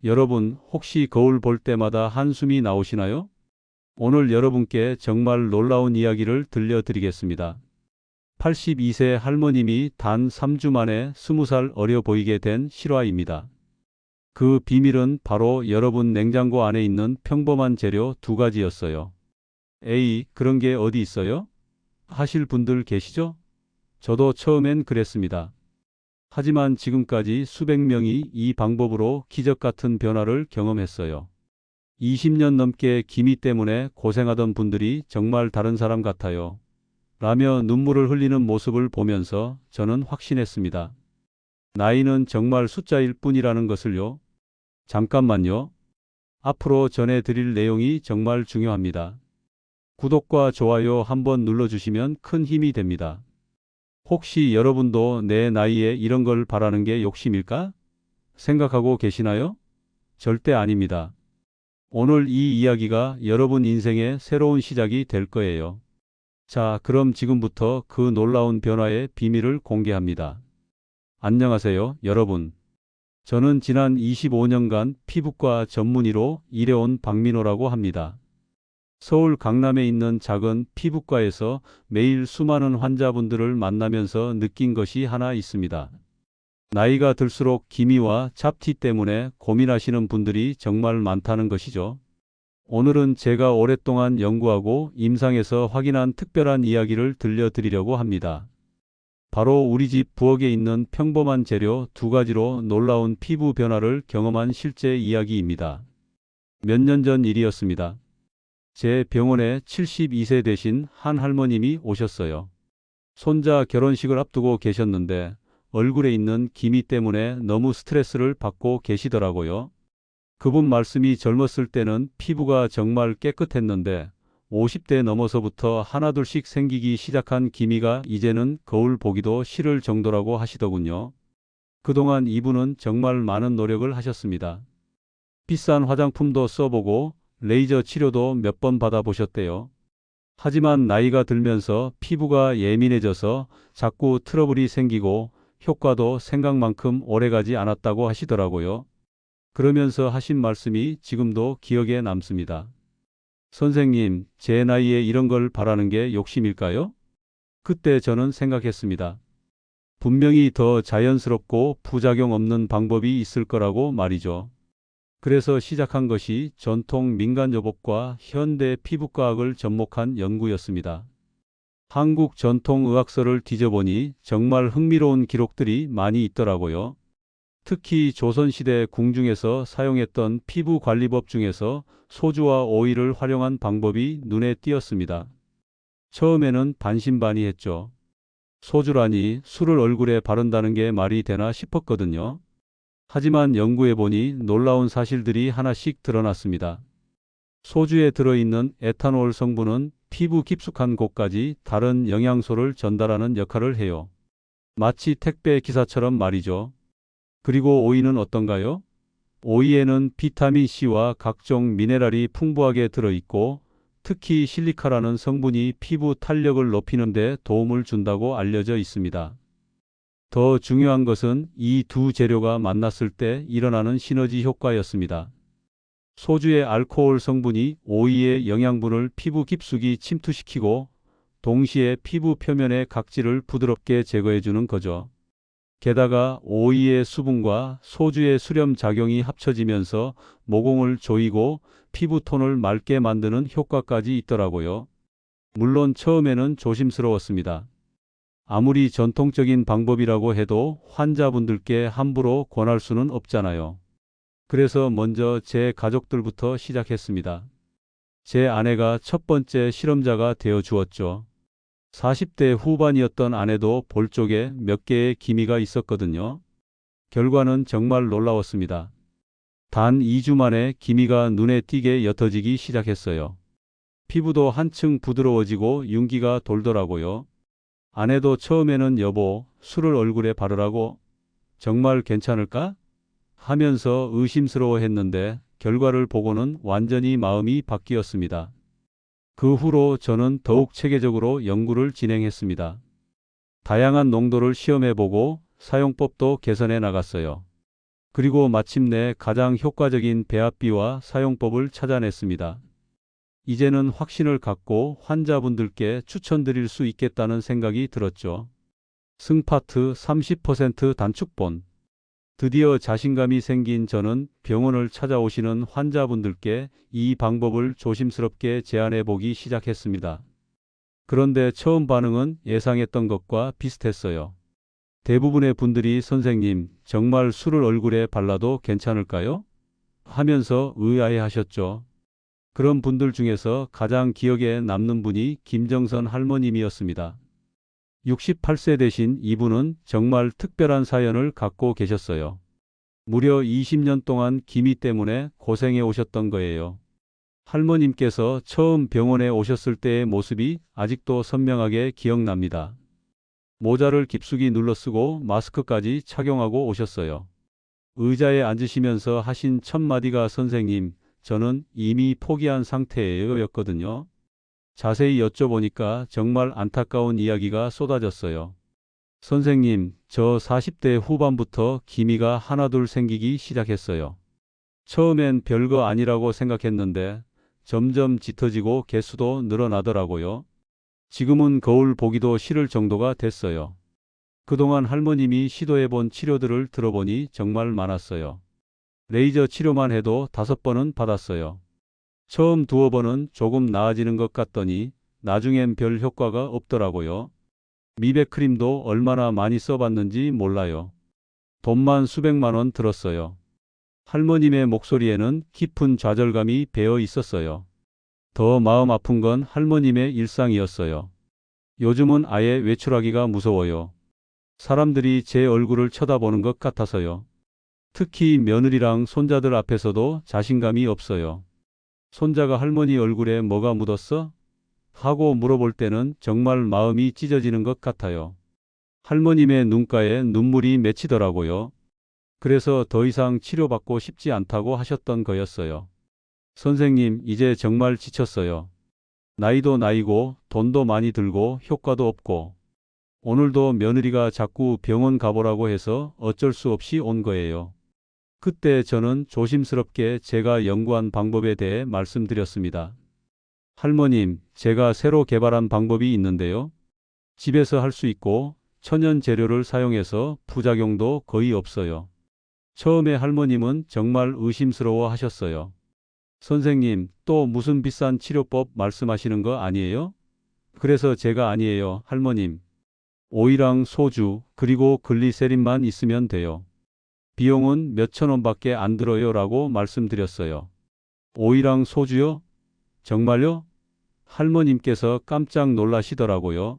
여러분, 혹시 거울 볼 때마다 한숨이 나오시나요? 오늘 여러분께 정말 놀라운 이야기를 들려드리겠습니다. 82세 할머님이 단 3주 만에 20살 어려 보이게 된 실화입니다. 그 비밀은 바로 여러분 냉장고 안에 있는 평범한 재료 두 가지였어요. 에이, 그런 게 어디 있어요? 하실 분들 계시죠? 저도 처음엔 그랬습니다. 하지만 지금까지 수백 명이 이 방법으로 기적 같은 변화를 경험했어요. 20년 넘게 기미 때문에 고생하던 분들이 정말 다른 사람 같아요. 라며 눈물을 흘리는 모습을 보면서 저는 확신했습니다. 나이는 정말 숫자일 뿐이라는 것을요. 잠깐만요. 앞으로 전해드릴 내용이 정말 중요합니다. 구독과 좋아요 한번 눌러주시면 큰 힘이 됩니다. 혹시 여러분도 내 나이에 이런 걸 바라는 게 욕심일까? 생각하고 계시나요? 절대 아닙니다. 오늘 이 이야기가 여러분 인생의 새로운 시작이 될 거예요. 자, 그럼 지금부터 그 놀라운 변화의 비밀을 공개합니다. 안녕하세요, 여러분. 저는 지난 25년간 피부과 전문의로 일해온 박민호라고 합니다. 서울 강남에 있는 작은 피부과에서 매일 수많은 환자분들을 만나면서 느낀 것이 하나 있습니다. 나이가 들수록 기미와 잡티 때문에 고민하시는 분들이 정말 많다는 것이죠. 오늘은 제가 오랫동안 연구하고 임상에서 확인한 특별한 이야기를 들려드리려고 합니다. 바로 우리 집 부엌에 있는 평범한 재료 두 가지로 놀라운 피부 변화를 경험한 실제 이야기입니다. 몇 년 전 일이었습니다. 제 병원에 72세 되신 한 할머님이 오셨어요. 손자 결혼식을 앞두고 계셨는데 얼굴에 있는 기미 때문에 너무 스트레스를 받고 계시더라고요. 그분 말씀이 젊었을 때는 피부가 정말 깨끗했는데 50대 넘어서부터 하나둘씩 생기기 시작한 기미가 이제는 거울 보기도 싫을 정도라고 하시더군요. 그동안 이분은 정말 많은 노력을 하셨습니다. 비싼 화장품도 써보고 레이저 치료도 몇 번 받아보셨대요. 하지만 나이가 들면서 피부가 예민해져서 자꾸 트러블이 생기고 효과도 생각만큼 오래가지 않았다고 하시더라고요. 그러면서 하신 말씀이 지금도 기억에 남습니다. 선생님, 제 나이에 이런 걸 바라는 게 욕심일까요? 그때 저는 생각했습니다. 분명히 더 자연스럽고 부작용 없는 방법이 있을 거라고 말이죠. 그래서 시작한 것이 전통 민간요법과 현대 피부과학을 접목한 연구였습니다. 한국 전통의학서를 뒤져보니 정말 흥미로운 기록들이 많이 있더라고요. 특히 조선시대 궁중에서 사용했던 피부관리법 중에서 소주와 오이를 활용한 방법이 눈에 띄었습니다. 처음에는 반신반의했죠. 소주라니 술을 얼굴에 바른다는 게 말이 되나 싶었거든요. 하지만 연구해보니 놀라운 사실들이 하나씩 드러났습니다. 소주에 들어있는 에탄올 성분은 피부 깊숙한 곳까지 다른 영양소를 전달하는 역할을 해요. 마치 택배 기사처럼 말이죠. 그리고 오이는 어떤가요? 오이에는 비타민C와 각종 미네랄이 풍부하게 들어있고 특히 실리카라는 성분이 피부 탄력을 높이는 데 도움을 준다고 알려져 있습니다. 더 중요한 것은 이 두 재료가 만났을 때 일어나는 시너지 효과였습니다. 소주의 알코올 성분이 오이의 영양분을 피부 깊숙이 침투시키고 동시에 피부 표면의 각질을 부드럽게 제거해주는 거죠. 게다가 오이의 수분과 소주의 수렴 작용이 합쳐지면서 모공을 조이고 피부톤을 맑게 만드는 효과까지 있더라고요. 물론 처음에는 조심스러웠습니다. 아무리 전통적인 방법이라고 해도 환자분들께 함부로 권할 수는 없잖아요. 그래서 먼저 제 가족들부터 시작했습니다. 제 아내가 첫 번째 실험자가 되어 주었죠. 40대 후반이었던 아내도 볼 쪽에 몇 개의 기미가 있었거든요. 결과는 정말 놀라웠습니다. 단 2주 만에 기미가 눈에 띄게 옅어지기 시작했어요. 피부도 한층 부드러워지고 윤기가 돌더라고요. 아내도 처음에는 여보, 술을 얼굴에 바르라고? 정말 괜찮을까? 하면서 의심스러워 했는데 결과를 보고는 완전히 마음이 바뀌었습니다. 그 후로 저는 더욱 체계적으로 연구를 진행했습니다. 다양한 농도를 시험해보고 사용법도 개선해 나갔어요. 그리고 마침내 가장 효과적인 배합비와 사용법을 찾아냈습니다. 이제는 확신을 갖고 환자분들께 추천드릴 수 있겠다는 생각이 들었죠. 승파트 30% 단축본. 드디어 자신감이 생긴 저는 병원을 찾아오시는 환자분들께 이 방법을 조심스럽게 제안해 보기 시작했습니다. 그런데 처음 반응은 예상했던 것과 비슷했어요. 대부분의 분들이 선생님, 정말 술을 얼굴에 발라도 괜찮을까요? 하면서 의아해하셨죠. 그런 분들 중에서 가장 기억에 남는 분이 김정선 할머님이었습니다. 68세 되신 이분은 정말 특별한 사연을 갖고 계셨어요. 무려 20년 동안 기미 때문에 고생해 오셨던 거예요. 할머님께서 처음 병원에 오셨을 때의 모습이 아직도 선명하게 기억납니다. 모자를 깊숙이 눌러쓰고 마스크까지 착용하고 오셨어요. 의자에 앉으시면서 하신 첫 마디가 선생님, 저는 이미 포기한 상태예요 였거든요. 자세히 여쭤보니까 정말 안타까운 이야기가 쏟아졌어요. 선생님, 저 40대 후반부터 기미가 하나둘 생기기 시작했어요. 처음엔 별거 아니라고 생각했는데 점점 짙어지고 개수도 늘어나더라고요. 지금은 거울 보기도 싫을 정도가 됐어요. 그동안 할머님이 시도해본 치료들을 들어보니 정말 많았어요. 레이저 치료만 해도 5번은 받았어요. 처음 2번은 조금 나아지는 것 같더니 나중엔 별 효과가 없더라고요. 미백 크림도 얼마나 많이 써봤는지 몰라요. 돈만 수백만 원 들었어요. 할머님의 목소리에는 깊은 좌절감이 배어 있었어요. 더 마음 아픈 건 할머님의 일상이었어요. 요즘은 아예 외출하기가 무서워요. 사람들이 제 얼굴을 쳐다보는 것 같아서요. 특히 며느리랑 손자들 앞에서도 자신감이 없어요. 손자가 할머니 얼굴에 뭐가 묻었어? 하고 물어볼 때는 정말 마음이 찢어지는 것 같아요. 할머님의 눈가에 눈물이 맺히더라고요. 그래서 더 이상 치료받고 싶지 않다고 하셨던 거였어요. 선생님, 이제 정말 지쳤어요. 나이도 나이고 돈도 많이 들고 효과도 없고 오늘도 며느리가 자꾸 병원 가보라고 해서 어쩔 수 없이 온 거예요. 그때 저는 조심스럽게 제가 연구한 방법에 대해 말씀드렸습니다. 할머님, 제가 새로 개발한 방법이 있는데요. 집에서 할 수 있고 천연 재료를 사용해서 부작용도 거의 없어요. 처음에 할머님은 정말 의심스러워 하셨어요. 선생님, 또 무슨 비싼 치료법 말씀하시는 거 아니에요? 그래서 제가 아니에요, 할머님. 오이랑 소주, 그리고 글리세린만 있으면 돼요. 비용은 몇천 원밖에 안 들어요 라고 말씀드렸어요. 오이랑 소주요? 정말요? 할머님께서 깜짝 놀라시더라고요.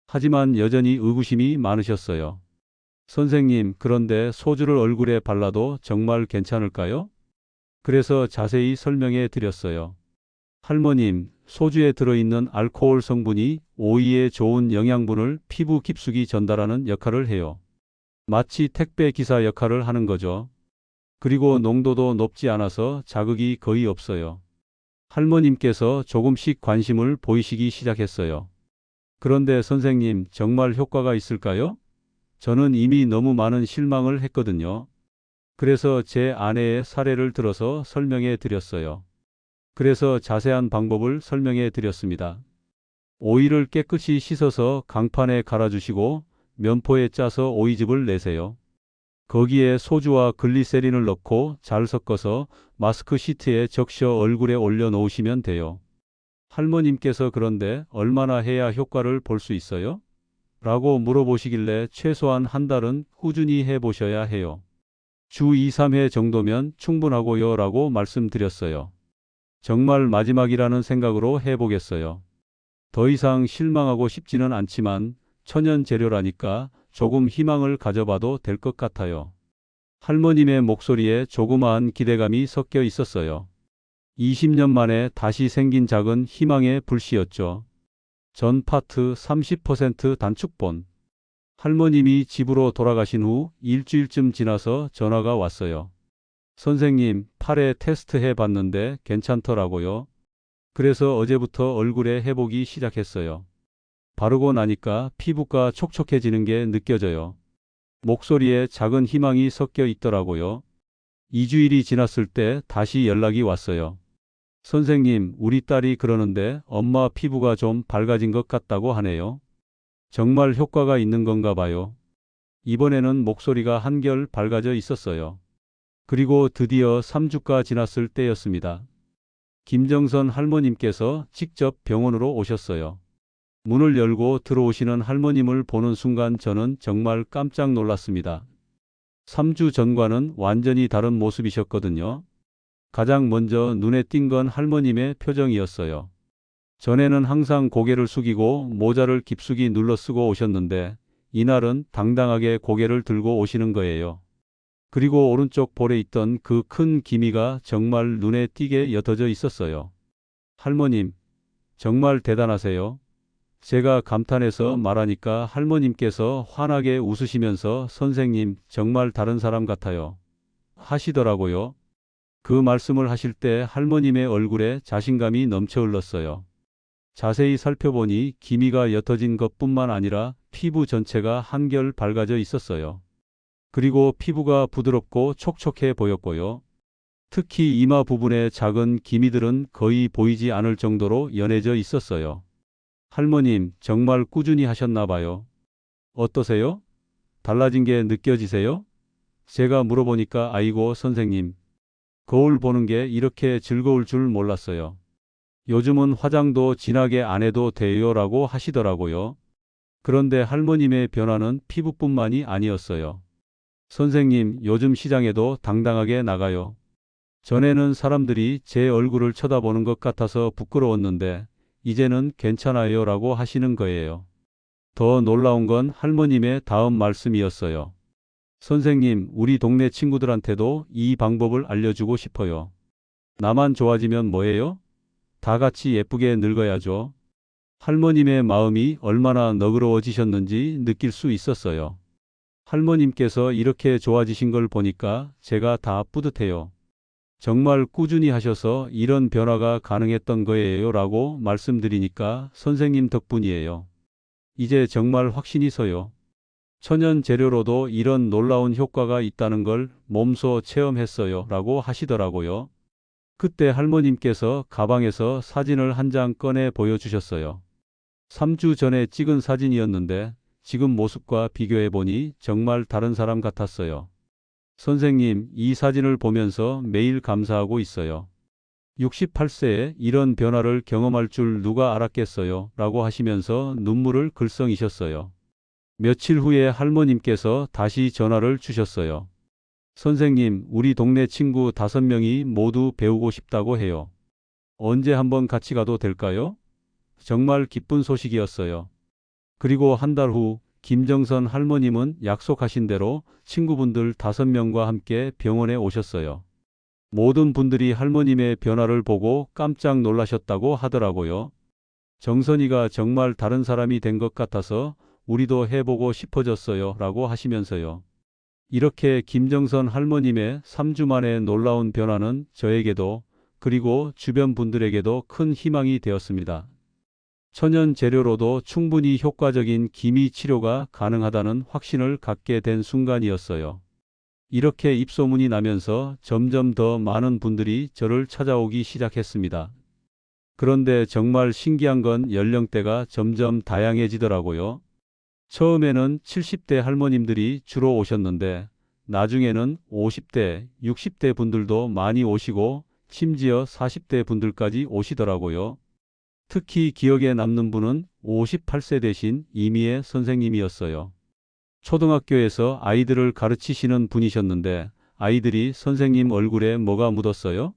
하지만 여전히 의구심이 많으셨어요. 선생님, 그런데 소주를 얼굴에 발라도 정말 괜찮을까요? 그래서 자세히 설명해 드렸어요. 할머님, 소주에 들어있는 알코올 성분이 오이에 좋은 영양분을 피부 깊숙이 전달하는 역할을 해요. 마치 택배 기사 역할을 하는 거죠. 그리고 농도도 높지 않아서 자극이 거의 없어요. 할머님께서 조금씩 관심을 보이시기 시작했어요. 그런데 선생님, 정말 효과가 있을까요? 저는 이미 너무 많은 실망을 했거든요. 그래서 제 아내의 사례를 들어서 설명해 드렸어요. 그래서 자세한 방법을 설명해 드렸습니다. 오이를 깨끗이 씻어서 강판에 갈아주시고 면포에 짜서 오이즙을 내세요. 거기에 소주와 글리세린을 넣고 잘 섞어서 마스크 시트에 적셔 얼굴에 올려 놓으시면 돼요. 할머님께서 그런데 얼마나 해야 효과를 볼 수 있어요? 라고 물어보시길래 최소한 한 달은 꾸준히 해보셔야 해요. 주 2, 3회 정도면 충분하고요 라고 말씀드렸어요. 정말 마지막이라는 생각으로 해보겠어요. 더 이상 실망하고 싶지는 않지만 천연 재료라니까 조금 희망을 가져봐도 될 것 같아요. 할머님의 목소리에 조그마한 기대감이 섞여 있었어요. 20년 만에 다시 생긴 작은 희망의 불씨였죠. 전 파트 30% 단축본. 할머님이 집으로 돌아가신 후 일주일쯤 지나서 전화가 왔어요. 선생님, 팔에 테스트 해봤는데 괜찮더라고요. 그래서 어제부터 얼굴에 해보기 시작했어요. 바르고 나니까 피부가 촉촉해지는 게 느껴져요. 목소리에 작은 희망이 섞여 있더라고요. 2주일이 지났을 때 다시 연락이 왔어요. 선생님, 우리 딸이 그러는데 엄마 피부가 좀 밝아진 것 같다고 하네요. 정말 효과가 있는 건가 봐요. 이번에는 목소리가 한결 밝아져 있었어요. 그리고 드디어 3주가 지났을 때였습니다. 김정선 할머님께서 직접 병원으로 오셨어요. 문을 열고 들어오시는 할머님을 보는 순간 저는 정말 깜짝 놀랐습니다. 3주 전과는 완전히 다른 모습이셨거든요. 가장 먼저 눈에 띈 건 할머님의 표정이었어요. 전에는 항상 고개를 숙이고 모자를 깊숙이 눌러 쓰고 오셨는데 이날은 당당하게 고개를 들고 오시는 거예요. 그리고 오른쪽 볼에 있던 그 큰 기미가 정말 눈에 띄게 옅어져 있었어요. 할머님, 정말 대단하세요. 제가 감탄해서 말하니까 할머님께서 환하게 웃으시면서 선생님, 정말 다른 사람 같아요. 하시더라고요. 그 말씀을 하실 때 할머님의 얼굴에 자신감이 넘쳐 흘렀어요. 자세히 살펴보니 기미가 옅어진 것뿐만 아니라 피부 전체가 한결 밝아져 있었어요. 그리고 피부가 부드럽고 촉촉해 보였고요. 특히 이마 부분의 작은 기미들은 거의 보이지 않을 정도로 연해져 있었어요. 할머님, 정말 꾸준히 하셨나 봐요. 어떠세요? 달라진 게 느껴지세요? 제가 물어보니까 아이고 선생님, 거울 보는 게 이렇게 즐거울 줄 몰랐어요. 요즘은 화장도 진하게 안 해도 돼요라고 하시더라고요. 그런데 할머님의 변화는 피부뿐만이 아니었어요. 선생님, 요즘 시장에도 당당하게 나가요. 전에는 사람들이 제 얼굴을 쳐다보는 것 같아서 부끄러웠는데 이제는 괜찮아요라고 하시는 거예요. 더 놀라운 건 할머님의 다음 말씀이었어요. 선생님, 우리 동네 친구들한테도 이 방법을 알려주고 싶어요. 나만 좋아지면 뭐예요? 다 같이 예쁘게 늙어야죠. 할머님의 마음이 얼마나 너그러워지셨는지 느낄 수 있었어요. 할머님께서 이렇게 좋아지신 걸 보니까 제가 다 뿌듯해요. 정말 꾸준히 하셔서 이런 변화가 가능했던 거예요 라고 말씀드리니까 선생님 덕분이에요. 이제 정말 확신이 서요. 천연 재료로도 이런 놀라운 효과가 있다는 걸 몸소 체험했어요 라고 하시더라고요. 그때 할머님께서 가방에서 사진을 한 장 꺼내 보여주셨어요. 3주 전에 찍은 사진이었는데 지금 모습과 비교해 보니 정말 다른 사람 같았어요. 선생님, 이 사진을 보면서 매일 감사하고 있어요. 68세에 이런 변화를 경험할 줄 누가 알았겠어요? 라고 하시면서 눈물을 글썽이셨어요. 며칠 후에 할머님께서 다시 전화를 주셨어요. 선생님, 우리 동네 친구 5명이 모두 배우고 싶다고 해요. 언제 한번 같이 가도 될까요? 정말 기쁜 소식이었어요. 그리고 한 달 후 김정선 할머님은 약속하신 대로 친구분들 5명과 함께 병원에 오셨어요. 모든 분들이 할머님의 변화를 보고 깜짝 놀라셨다고 하더라고요. 정선이가 정말 다른 사람이 된 것 같아서 우리도 해보고 싶어졌어요 라고 하시면서요. 이렇게 김정선 할머님의 3주 만의 놀라운 변화는 저에게도 그리고 주변 분들에게도 큰 희망이 되었습니다. 천연 재료로도 충분히 효과적인 기미 치료가 가능하다는 확신을 갖게 된 순간이었어요. 이렇게 입소문이 나면서 점점 더 많은 분들이 저를 찾아오기 시작했습니다. 그런데 정말 신기한 건 연령대가 점점 다양해지더라고요. 처음에는 70대 할머님들이 주로 오셨는데 나중에는 50대, 60대 분들도 많이 오시고 심지어 40대 분들까지 오시더라고요. 특히 기억에 남는 분은 58세 되신 이미애 선생님이었어요. 초등학교에서 아이들을 가르치시는 분이셨는데 아이들이 선생님 얼굴에 뭐가 묻었어요?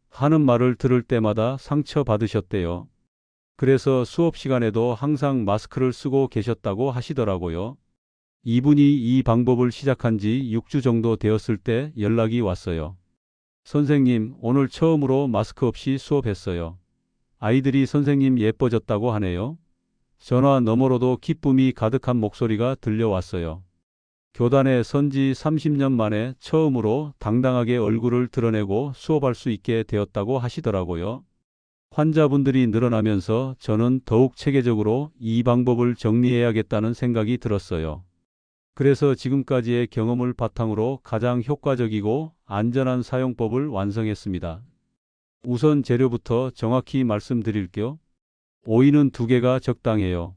하는 말을 들을 때마다 상처받으셨대요. 그래서 수업 시간에도 항상 마스크를 쓰고 계셨다고 하시더라고요. 이분이 이 방법을 시작한 지 6주 정도 되었을 때 연락이 왔어요. 선생님, 오늘 처음으로 마스크 없이 수업했어요. 아이들이 선생님 예뻐졌다고 하네요. 전화 너머로도 기쁨이 가득한 목소리가 들려왔어요. 교단에 선지 30년 만에 처음으로 당당하게 얼굴을 드러내고 수업할 수 있게 되었다고 하시더라고요. 환자분들이 늘어나면서 저는 더욱 체계적으로 이 방법을 정리해야겠다는 생각이 들었어요. 그래서 지금까지의 경험을 바탕으로 가장 효과적이고 안전한 사용법을 완성했습니다. 우선 재료부터 정확히 말씀드릴게요. 오이는 2개가 적당해요.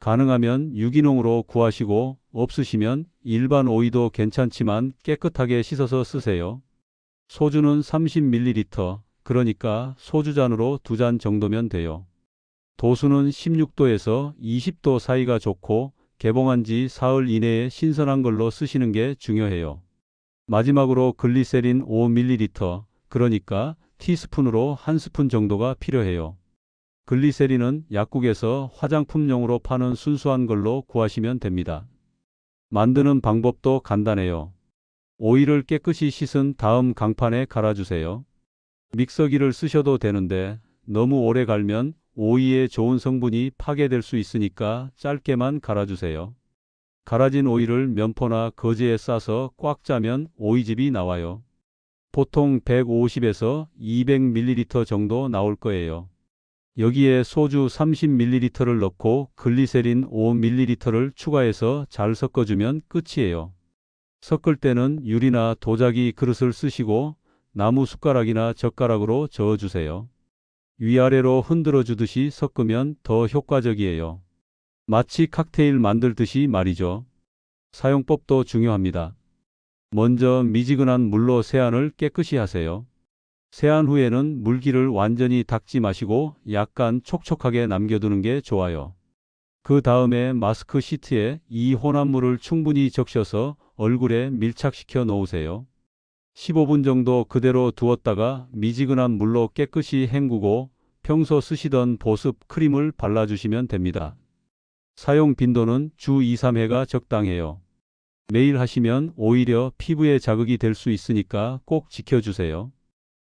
가능하면 유기농으로 구하시고 없으시면 일반 오이도 괜찮지만 깨끗하게 씻어서 쓰세요. 소주는 30ml, 그러니까 소주잔으로 2잔 정도면 돼요. 도수는 16도에서 20도 사이가 좋고 개봉한 지 사흘 이내에 신선한 걸로 쓰시는 게 중요해요. 마지막으로 글리세린 5ml, 그러니까 티스푼으로 1스푼 정도가 필요해요. 글리세린은 약국에서 화장품용으로 파는 순수한 걸로 구하시면 됩니다. 만드는 방법도 간단해요. 오이를 깨끗이 씻은 다음 강판에 갈아주세요. 믹서기를 쓰셔도 되는데 너무 오래 갈면 오이의 좋은 성분이 파괴될 수 있으니까 짧게만 갈아주세요. 갈아진 오이를 면포나 거즈에 싸서 꽉 짜면 오이즙이 나와요. 보통 150에서 200ml 정도 나올 거예요. 여기에 소주 30ml를 넣고 글리세린 5ml를 추가해서 잘 섞어주면 끝이에요. 섞을 때는 유리나 도자기 그릇을 쓰시고 나무 숟가락이나 젓가락으로 저어주세요. 위아래로 흔들어 주듯이 섞으면 더 효과적이에요. 마치 칵테일 만들듯이 말이죠. 사용법도 중요합니다. 먼저 미지근한 물로 세안을 깨끗이 하세요. 세안 후에는 물기를 완전히 닦지 마시고 약간 촉촉하게 남겨두는 게 좋아요. 그 다음에 마스크 시트에 이 혼합물을 충분히 적셔서 얼굴에 밀착시켜 놓으세요. 15분 정도 그대로 두었다가 미지근한 물로 깨끗이 헹구고 평소 쓰시던 보습 크림을 발라주시면 됩니다. 사용 빈도는 주 2~3회가 적당해요. 매일 하시면 오히려 피부에 자극이 될 수 있으니까 꼭 지켜주세요.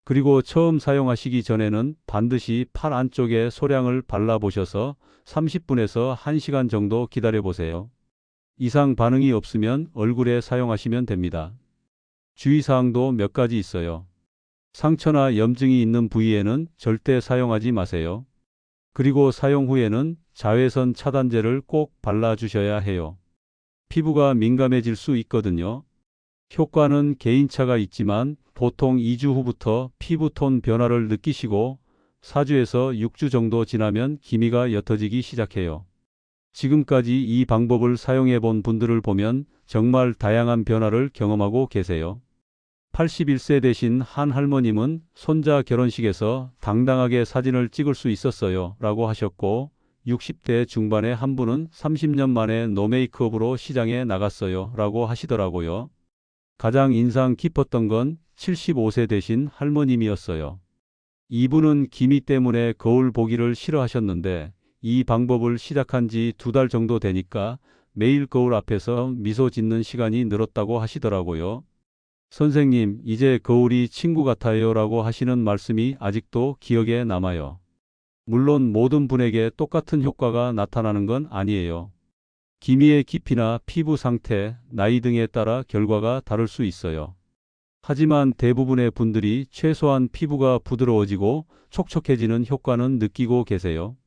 그리고 처음 사용하시기 전에는 반드시 팔 안쪽에 소량을 발라보셔서 30분에서 1시간 정도 기다려보세요. 이상 반응이 없으면 얼굴에 사용하시면 됩니다. 주의사항도 몇 가지 있어요. 상처나 염증이 있는 부위에는 절대 사용하지 마세요. 그리고 사용 후에는 자외선 차단제를 꼭 발라주셔야 해요. 피부가 민감해질 수 있거든요. 효과는 개인차가 있지만 보통 2주 후부터 피부톤 변화를 느끼시고 4주에서 6주 정도 지나면 기미가 옅어지기 시작해요. 지금까지 이 방법을 사용해 본 분들을 보면 정말 다양한 변화를 경험하고 계세요. 81세 되신 한 할머님은 손자 결혼식에서 당당하게 사진을 찍을 수 있었어요 라고 하셨고, 60대 중반의 한 분은 30년 만에 노메이크업으로 시장에 나갔어요 라고 하시더라고요. 가장 인상 깊었던 건 75세 되신 할머님이었어요. 이분은 기미 때문에 거울 보기를 싫어하셨는데 이 방법을 시작한 지 2달 정도 되니까 매일 거울 앞에서 미소 짓는 시간이 늘었다고 하시더라고요. 선생님, 이제 거울이 친구 같아요 라고 하시는 말씀이 아직도 기억에 남아요. 물론 모든 분에게 똑같은 효과가 나타나는 건 아니에요. 기미의 깊이나 피부 상태, 나이 등에 따라 결과가 다를 수 있어요. 하지만 대부분의 분들이 최소한 피부가 부드러워지고 촉촉해지는 효과는 느끼고 계세요.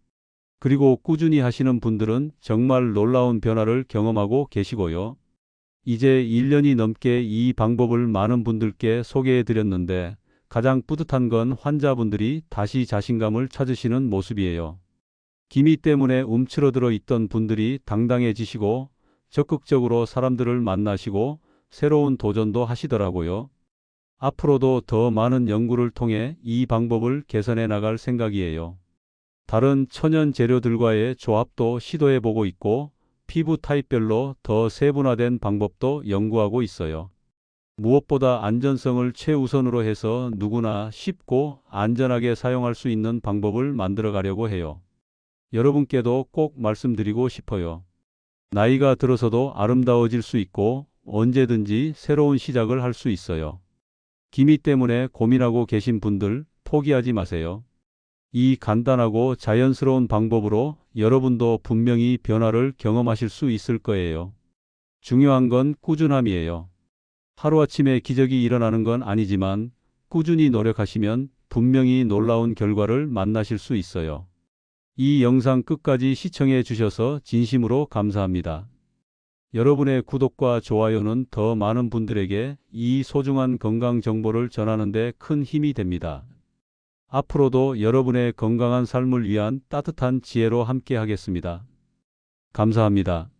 그리고 꾸준히 하시는 분들은 정말 놀라운 변화를 경험하고 계시고요. 이제 1년이 넘게 이 방법을 많은 분들께 소개해 드렸는데 가장 뿌듯한 건 환자분들이 다시 자신감을 찾으시는 모습이에요. 기미 때문에 움츠러들어 있던 분들이 당당해지시고 적극적으로 사람들을 만나시고 새로운 도전도 하시더라고요. 앞으로도 더 많은 연구를 통해 이 방법을 개선해 나갈 생각이에요. 다른 천연 재료들과의 조합도 시도해 보고 있고 피부 타입별로 더 세분화된 방법도 연구하고 있어요. 무엇보다 안전성을 최우선으로 해서 누구나 쉽고 안전하게 사용할 수 있는 방법을 만들어 가려고 해요. 여러분께도 꼭 말씀드리고 싶어요. 나이가 들어서도 아름다워질 수 있고 언제든지 새로운 시작을 할 수 있어요. 기미 때문에 고민하고 계신 분들 포기하지 마세요. 이 간단하고 자연스러운 방법으로 여러분도 분명히 변화를 경험하실 수 있을 거예요. 중요한 건 꾸준함이에요. 하루아침에 기적이 일어나는 건 아니지만 꾸준히 노력하시면 분명히 놀라운 결과를 만나실 수 있어요. 이 영상 끝까지 시청해 주셔서 진심으로 감사합니다. 여러분의 구독과 좋아요는 더 많은 분들에게 이 소중한 건강 정보를 전하는 데 큰 힘이 됩니다. 앞으로도 여러분의 건강한 삶을 위한 따뜻한 지혜로 함께 하겠습니다. 감사합니다.